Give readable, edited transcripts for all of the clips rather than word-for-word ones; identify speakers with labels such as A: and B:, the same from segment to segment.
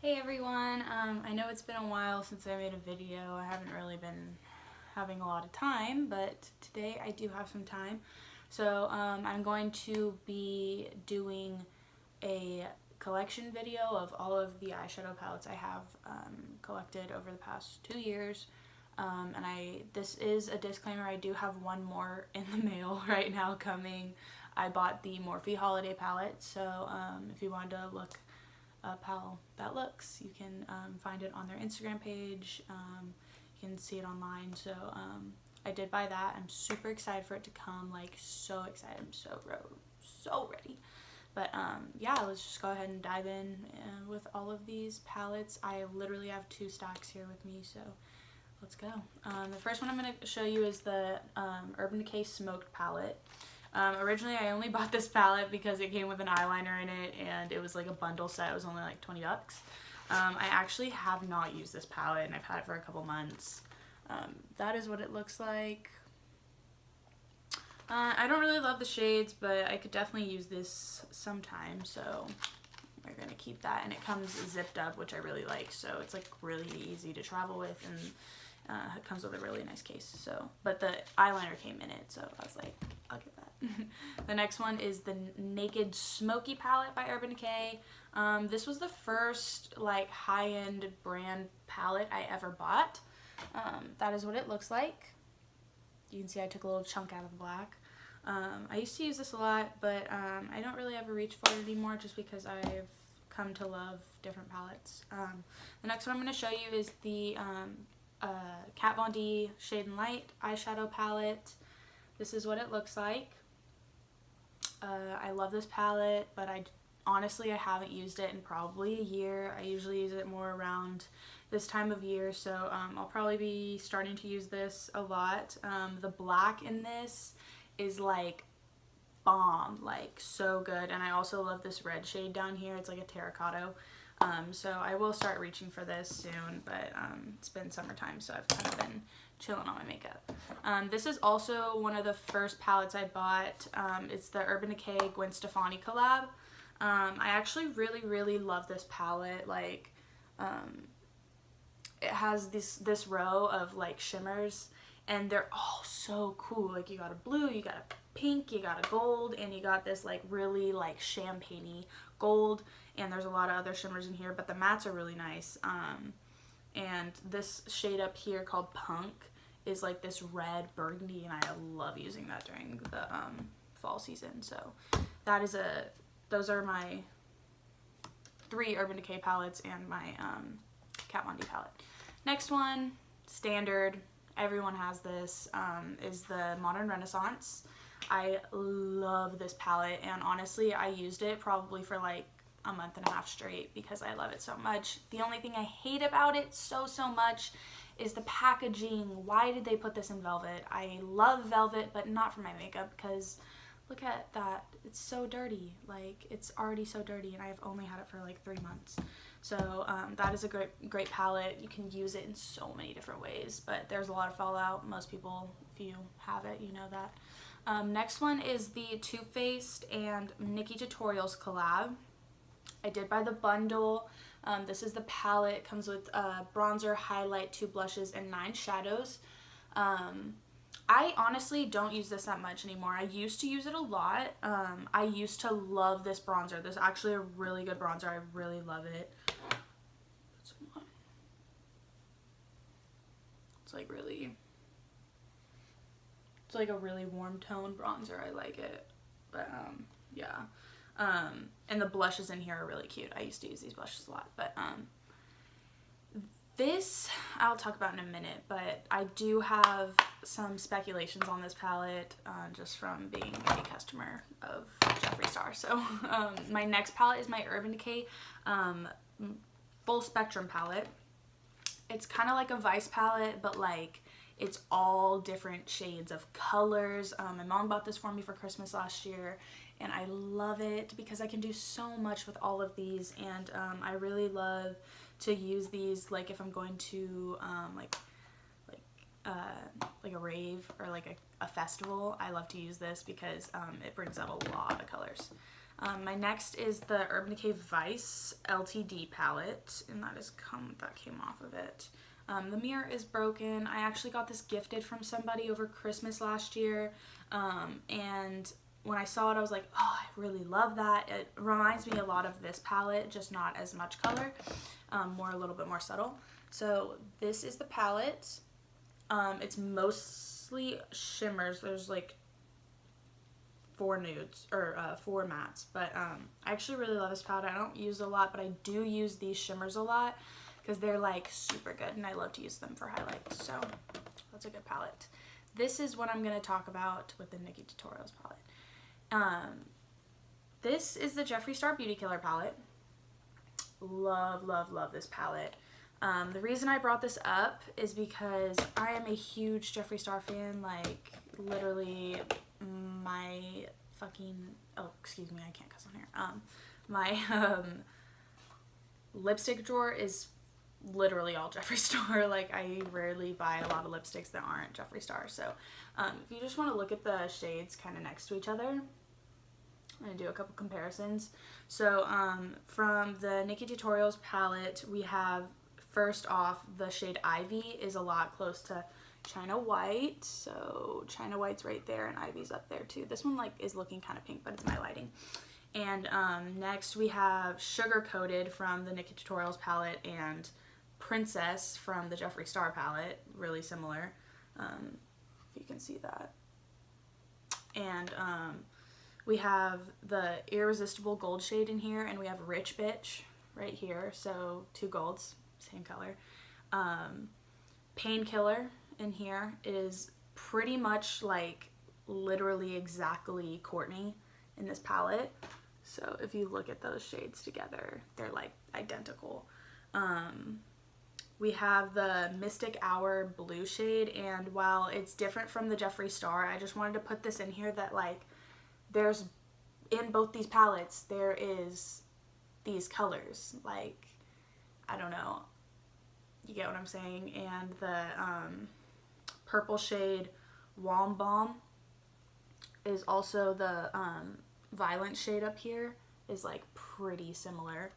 A: Hey everyone, I know it's been a while since I made a video. I haven't really been having a lot of time, but today I do have some time. So I'm going to be doing a collection video of all of the eyeshadow palettes I have collected over the past 2 years. This is a disclaimer, I do have one more in the mail right now coming. I bought the Morphe Holiday palette, so if you wanted to look up how that looks, you can find it on their Instagram page. You can see it online. So I did buy that. I'm super excited for it to come, like so excited. I'm so ready. But yeah, let's just go ahead and dive in with all of these palettes. I literally have 2 stacks here with me, so let's go. The first one I'm going to show you is the Urban Decay Smoked palette. Originally I only bought this palette because it came with an eyeliner in it and it was like a bundle set. It was only like 20 bucks. I actually have not used this palette and I've had it for a couple months. That is what it looks like. I don't really love the shades, but I could definitely use this sometime, so we're gonna keep that. And it comes zipped up, which I really like, so it's like really easy to travel with, and it comes with a really nice case. So, but the eyeliner came in it, so I was like, I'll get that. The next one is the Naked Smoky palette by Urban Decay. This was the first like high-end brand palette I ever bought. That is what it looks like. You can see I took a little chunk out of the black. I used to use this a lot, but I don't really ever reach for it anymore just because I've come to love different palettes. The next one I'm going to show you is the Kat Von D Shade and Light eyeshadow palette. This is what it looks like. I love this palette, but honestly I haven't used it in probably a year. I usually use it more around this time of year, so I'll probably be starting to use this a lot. The black in this is like bomb, like so good, and I also love this red shade down here. It's like a terracotta. So I will start reaching for this soon, but it's been summertime, so I've kind of been chilling on my makeup. This is also one of the first palettes I bought. It's the Urban Decay Gwen Stefani collab. I actually really love this palette. Like, it has this row of like shimmers, and they're all so cool. Like, you got a blue, you got a pink, you got a gold, and you got this like really like champagne-y gold, and there's a lot of other shimmers in here, but the mattes are really nice. And this shade up here called Punk is like this red burgundy, and I love using that during the fall season. So that is those are my 3 Urban Decay palettes and my Kat Von D palette. Next one, standard, everyone has this, is the Modern Renaissance. I love this palette, and honestly I used it probably for like a month and a half straight because I love it so much. The only thing I hate about it so much is the packaging. Why did they put this in velvet? I love velvet, but not for my makeup, because look at that, it's so dirty. Like, it's already so dirty, and I've only had it for like 3 months. So that is a great palette. You can use it in so many different ways, but there's a lot of fallout. Most people, if you have it, you know that. Next one is the Too Faced and Nikkie Tutorials collab. I did buy the bundle. This is the palette. It comes with bronzer, highlight, 2 blushes, and 9 shadows. I honestly don't use this that much anymore. I used to use it a lot. I used to love this bronzer. This is actually a really good bronzer. I really love it. It's like a really warm tone bronzer. I like it. But yeah. And the blushes in here are really cute. I used to use these blushes a lot, but this I'll talk about in a minute, but I do have some speculations on this palette just from being a customer of Jeffree Star. So my next palette is my Urban Decay Full Spectrum palette. It's kind of like a Vice palette, but like it's all different shades of colors. My mom bought this for me for Christmas last year, and I love it because I can do so much with all of these, and I really love to use these like if I'm going to like a rave or like a festival. I love to use this because it brings out a lot of colors. My next is the Urban Decay Vice LTD palette, and that came off of it. The mirror is broken. I actually got this gifted from somebody over Christmas last year, and when I saw it, I was like, oh, I really love that. It reminds me a lot of this palette, just not as much color, a little bit more subtle. So this is the palette. It's mostly shimmers. There's like 4 nudes, or 4 mattes, but I actually really love this palette. I don't use it a lot, but I do use these shimmers a lot because they're like super good, and I love to use them for highlights, so that's a good palette. This is what I'm going to talk about with the Nikkie Tutorials palette. This is the Jeffree Star Beauty Killer palette. Love, love, love this palette. The reason I brought this up is because I am a huge Jeffree Star fan, like literally my fucking, oh, excuse me, I can't cuss on here. My lipstick drawer is literally all Jeffree Star. Like, I rarely buy a lot of lipsticks that aren't Jeffree Star. So, if you just want to look at the shades kind of next to each other, I'm going to do a couple comparisons. So, from the Nikkie Tutorials palette, we have, first off, the shade Ivy is a lot close to China White. So, China White's right there, and Ivy's up there too. This one, like, is looking kind of pink, but it's my lighting. And, next we have Sugar Coated from the Nikkie Tutorials palette, and Princess from the Jeffree Star palette. Really similar, if you can see that. And, we have the Irresistible Gold shade in here, and we have Rich Bitch right here, so 2 golds, same color. Painkiller in here is pretty much like literally exactly Courtney in this palette, so if you look at those shades together, they're like identical. We have the Mystic Hour blue shade, and while it's different from the Jeffree Star, I just wanted to put this in here that, like, there's, in both these palettes, there is these colors. Like, I don't know, you get what I'm saying? And the purple shade Walm Balm is also the Violent shade up here, is like pretty similar.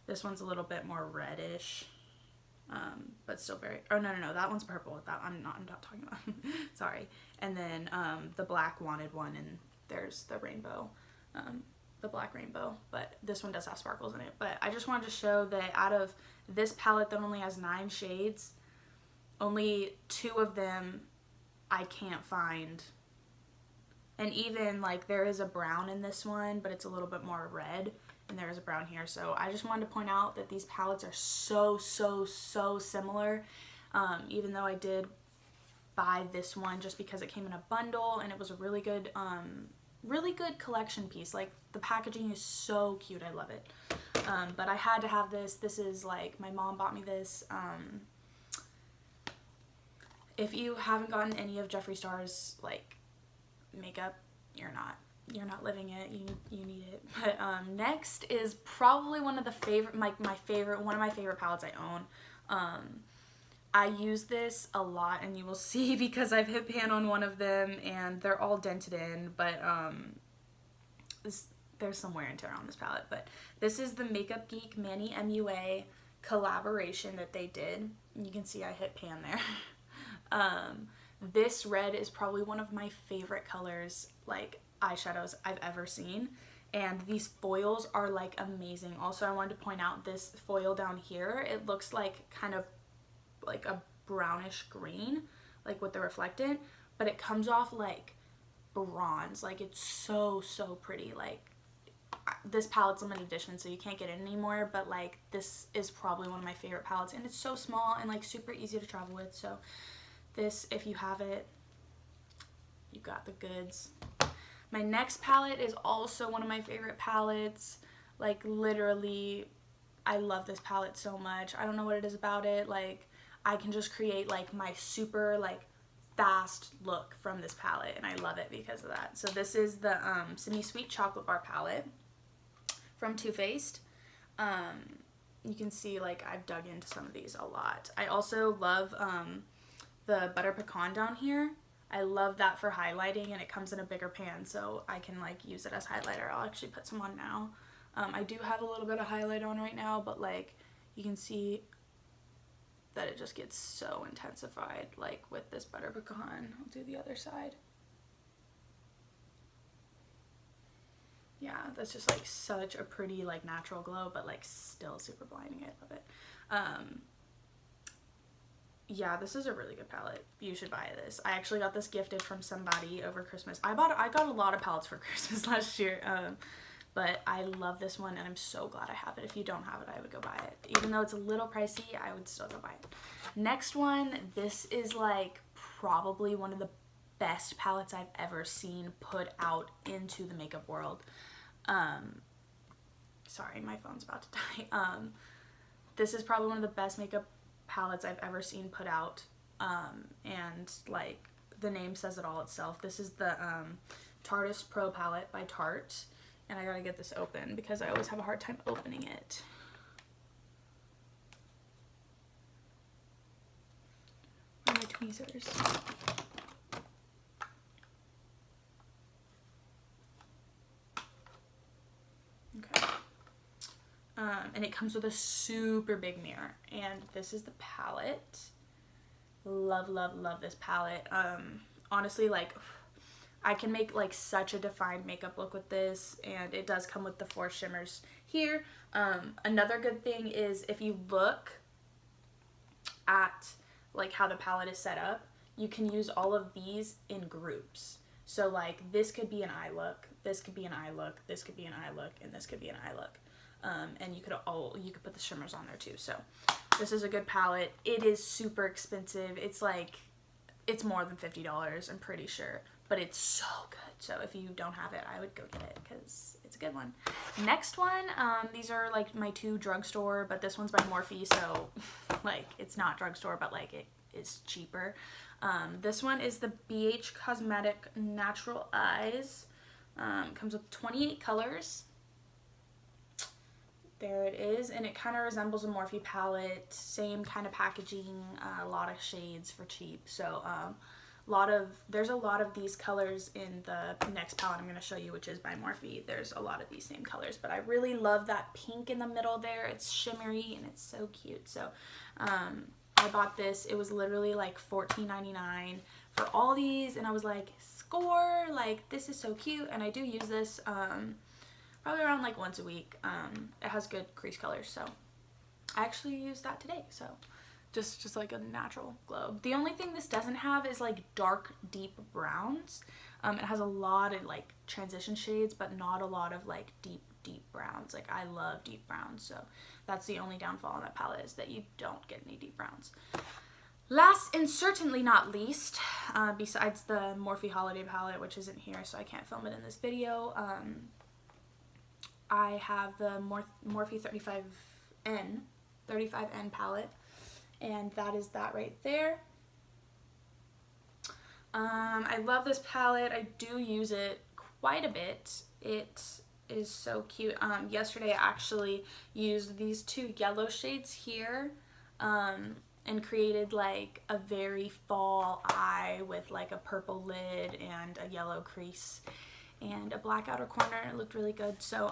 A: This one's a little bit more reddish, but still very, oh no, that one's purple. That I'm not talking about. Sorry. And then the Black Wanted one, and there's the rainbow, the black rainbow, but this one does have sparkles in it. But I just wanted to show that out of this palette that only has 9 shades, only 2 of them I can't find. And even, like, there is a brown in this one, but it's a little bit more red, and there is a brown here. So I just wanted to point out that these palettes are so, so, so similar, even though I did buy this one just because it came in a bundle, and it was a really good collection piece. Like, the packaging is so cute. I love it. But I had to have this. This is, like, my mom bought me this. If you haven't gotten any of Jeffree Star's, like, makeup, you're not living it. You need it. But next is probably one of my favorite palettes I own. I use this a lot, and you will see because I've hit pan on one of them, and they're all dented in, but there's some wear and tear on this palette. But this is the Makeup Geek Manny MUA collaboration that they did. You can see I hit pan there. This red is probably one of my favorite colors, like, eyeshadows I've ever seen, and these foils are, like, amazing. Also, I wanted to point out this foil down here. It looks like kind of like a brownish green, like with the reflectant, but it comes off like bronze. Like, it's so, so pretty. Like, this palette's limited edition, so you can't get it anymore, but, like, this is probably one of my favorite palettes, and it's so small and, like, super easy to travel with. So this, if you have it, you got the goods. My next palette is also one of my favorite palettes. Like, literally, I love this palette so much. I don't know what it is about it. Like, I can just create, like, my super, like, fast look from this palette, and I love it because of that. So this is the Semi Sweet Chocolate Bar palette from Too Faced. You can see, like, I've dug into some of these a lot. I also love the Butter Pecan down here. I love that for highlighting, and it comes in a bigger pan, so I can like use it as highlighter. I'll actually put some on now. I do have a little bit of highlight on right now, but like you can see that it just gets so intensified like with this butter pecan. I'll do the other side. Yeah, that's just like such a pretty like natural glow, but like still super blinding. I love it. Yeah, this is a really good palette. You should buy this. I actually got this gifted from somebody over Christmas. I got a lot of palettes for Christmas last year, but I love this one, and I'm so glad I have it. If you don't have it, I would go buy it. Even though it's a little pricey, I would still go buy it. Next one, this is like probably one of the best palettes I've ever seen put out into the makeup world. Sorry, my phone's about to die. This is probably one of the best makeup palettes I've ever seen put out, and like the name says it all itself. This is the Tarteist Pro palette by Tarte, and I gotta get this open because I always have a hard time opening it. Where are my tweezers? Okay. And it comes with a super big mirror, and this is the palette. Love, love, love this palette. Honestly, like I can make like such a defined makeup look with this, and it does come with the 4 shimmers here. Another good thing is if you look at like how the palette is set up, you can use all of these in groups. So like this could be an eye look, this could be an eye look, this could be an eye look, and this could be an eye look. And you could put the shimmers on there too. So this is a good palette. It is super expensive. It's like, it's more than $50, I'm pretty sure, but it's so good. So if you don't have it, I would go get it because it's a good one. Next one, these are like my 2 drugstore, but this one's by Morphe, so like it's not drugstore, but like it is cheaper. This one is the BH Cosmetic Natural Eyes. Comes with 28 colors. There it is, and it kind of resembles a Morphe palette, same kind of packaging, a lot of shades for cheap. So there's a lot of these colors in the next palette I'm going to show you, which is by Morphe. There's a lot of these same colors, but I really love that pink in the middle there. It's shimmery and it's so cute. So I bought this. It was literally like $14.99 for all these, and I was like, score, like this is so cute. And I do use this probably around like once a week. It has good crease colors, so I actually used that today. So just like a natural glow. The only thing this doesn't have is like dark deep browns. It has a lot of like transition shades, but not a lot of like deep browns. Like I love deep browns, so that's the only downfall on that palette, is that you don't get any deep browns. Last and certainly not least, besides the Morphe Holiday palette, which isn't here so I can't film it in this video, I have the Morphe 35N palette, and that is that right there. I love this palette. I do use it quite a bit. It is so cute. Yesterday I actually used these 2 yellow shades here, and created like a very fall eye with like a purple lid and a yellow crease and a black outer corner. It looked really good. So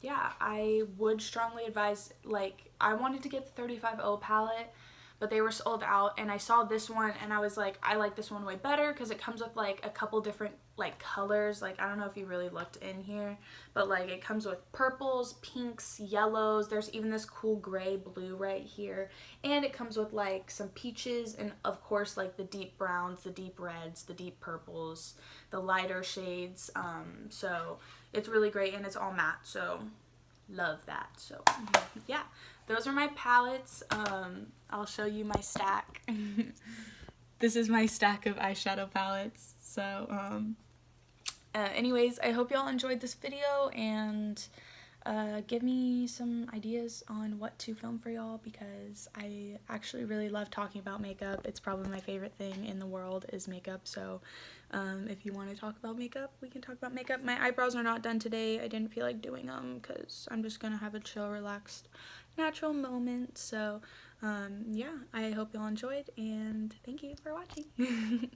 A: yeah, I would strongly advise, like I wanted to get the 35O palette, but they were sold out, and I saw this one and I was like, I like this one way better because it comes with like a couple different like colors. Like I don't know if you really looked in here, but like it comes with purples, pinks, yellows. There's even this cool gray blue right here, and it comes with like some peaches, and of course like the deep browns, the deep reds, the deep purples, the lighter shades. So it's really great, and it's all matte, so love that. So yeah, those are my palettes. I'll show you my stack. This is my stack of eyeshadow palettes. So anyways, I hope y'all enjoyed this video, and give me some ideas on what to film for y'all, because I actually really love talking about makeup. It's probably my favorite thing in the world is makeup. So if you want to talk about makeup, we can talk about makeup. My eyebrows are not done today. I didn't feel like doing them because I'm just gonna have a chill, relaxed, natural moment. So yeah, I hope y'all enjoyed, and thank you for watching.